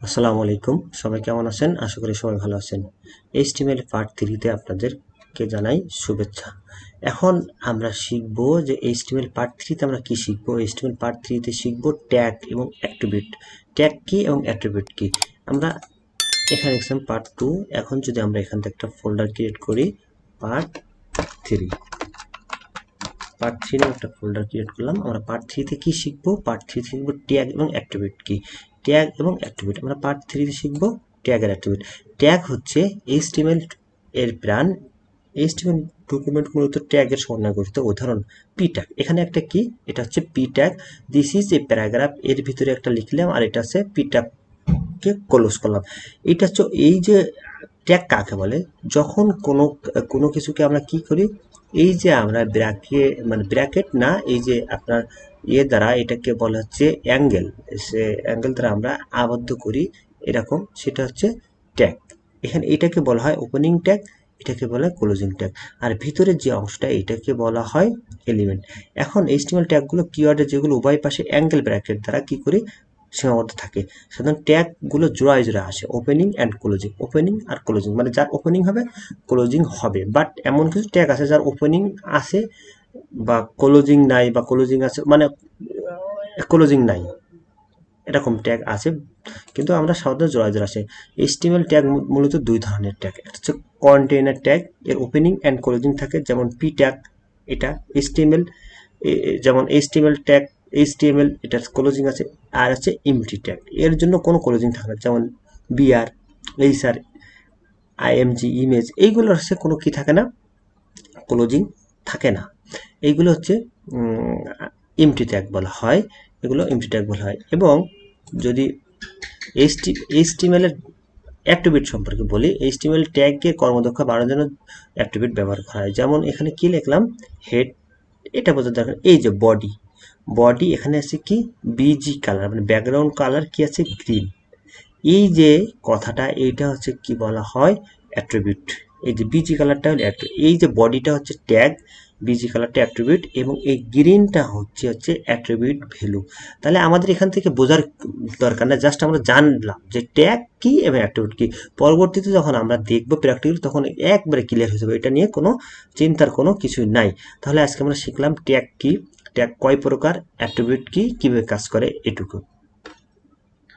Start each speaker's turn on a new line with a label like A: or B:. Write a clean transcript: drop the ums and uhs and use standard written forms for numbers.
A: আসসালামু আলাইকুম, সবাই কেমন আছেন? আশা করি সবাই ভালো আছেন। এইচটিএমএল পার্ট 3 তে আপনাদেরকে জানাই শুভেচ্ছা। এখন আমরা শিখব যে এইচটিএমএল পার্ট 3 তে আমরা কি শিখব। এইচটিএমএল পার্ট 3 তে শিখব ট্যাগ এবং অ্যাট্রিবিউট। ট্যাগ কি এবং অ্যাট্রিবিউট কি? আমরা এখানে লিখলাম পার্ট 2। এখন যদি আমরা এখান থেকে একটা ফোল্ডার ক্রিয়েট করি, পার্ট 3 পার্ট 3 এর একটা ফোল্ডার ক্রিয়েট করলাম। আমরা পার্ট 3 তে কি শিখব? পার্ট 3 তে শিখব ট্যাগ এবং অ্যাট্রিবিউট কি। ট্যাগ এবং অ্যাট্রিবিউট আমরা পার্ট 3 তে শিখব ট্যাগ আর অ্যাট্রিবিউট। ট্যাগ হচ্ছে এইচটিএমএল এর প্রাণ। এইচটিএমএল ডকুমেন্ট মূলত ট্যাগের সমন্বয়ে গঠিত। উদাহরণ পি ট্যাগ, এখানে একটা কি, এটা হচ্ছে P tag. This is a paragraph, এর ভিতরে একটা লিখলাম আর এটা আছে পি ট্যাগ কে ক্লোজ করলাম। এটা হচ্ছে এই যে ট্যাগ কাকে বলে, যখন কোনো কোনো কিছুকে আমরা কি করি, এই যে আমরা ব্র্যাকেট না, এই যে আপনার দ্বারা এটাকে বলা হচ্ছে অ্যাঙ্গেল, সে অ্যাঙ্গেল দ্বারা আমরা আবদ্ধ করি এরকম, সেটা হচ্ছে ট্যাগ। এখানে এটাকে বলা হয় ওপেনিং ট্যাগ, এটাকে বলা হয় ক্লোজিং ট্যাগ, আর ভিতরের যে অংশটা এটাকে বলা হয় এলিমেন্ট। এখন এইচটিএমএল ট্যাগগুলো কিওয়ার্ডে যেগুলো উভয় পাশে অ্যাঙ্গেল ব্র্যাকেট দ্বারা কি করি সীমাবদ্ধ থাকে, সাধারণ ট্যাগগুলো জোড়ায় জোড়ায় আসে, ওপেনিং অ্যান্ড ক্লোজিং। ওপেনিং আর ক্লোজিং মানে যার ওপেনিং হবে ক্লোজিং হবে, বাট এমন কিছু ট্যাগ আছে যার ওপেনিং আছে বা ক্লোজিং নাই, বা ক্লোজিং আছে মানে ক্লোজিং নাই, এরকম ট্যাগ আছে, কিন্তু আমরা সাধারণত জোড়ায় জোড়ায় আসে। এইচটিএমএল ট্যাগ মূলত দুই ধরনের ট্যাগ। একটা হচ্ছে কন্টেইনার ট্যাগ, এর ওপেনিং অ্যান্ড ক্লোজিং থাকে, যেমন পি ট্যাগ, এটা এইচটিএমএল, যেমন এইচটিএমএল ট্যাগ, এইচটিএমএল এটার ক্লোজিং আছে। আর আছে এমটি ট্যাগ, এর জন্য কোনো ক্লোজিং থাকে না, যেমন বিআর, এইচআর, আইএমজি, ইমেজ, এইগুলোর হচ্ছে কোনো কি থাকে না, ক্লোজিং থাকে না। এইগুলো হচ্ছে এমটি ট্যাগ বলা হয়, এগুলো এমটি ট্যাগ বলা হয়। এবং যদি এইচটিএমএল এর অ্যাট্রিবিউট সম্পর্কে বলি, এইচটিএমএল ট্যাগকে কর্মদক্ষতা বাড়ানোর জন্য অ্যাট্রিবিউট ব্যবহার করা হয়। যেমন এখানে কি লিখলাম, হেড, এটা বোঝা দরকার। এই যে বডি, বডি এখানে আছে কি বিজি কালার, মানে ব্যাকগ্রাউন্ড কালার কি আছে গ্রিন। এই যে কথাটা, এইটা হচ্ছে কি বলা হয় অ্যাট্রিবিউট। এই যে বিজি কালারটা হলো অ্যাট্রিবিউট, এই যে বডিটা হচ্ছে ট্যাগ, বিজি কালারটা অ্যাট্রিবিউট, এবং এই গ্রিনটা হচ্ছে অ্যাট্রিবিউট ভ্যালু। তাহলে আমাদের এখান থেকে বোঝার দরকার না, জাস্ট আমরা জানলাম যে ট্যাগ কি এবং অ্যাট্রিবিউট কি। পরবর্তীতে যখন আমরা দেখবো প্র্যাকটিক্যালি, তখন একবারে ক্লিয়ার হয়ে যাবে, এটা নিয়ে কোনো চিন্তার কোনো কিছুই নাই। তাহলে আজকে আমরা শিখলাম ট্যাগ কি, ট্যাগ কয় প্রকার, অ্যাট্রিবিউট কি, কিভাবে কাজ করে, এটুকু।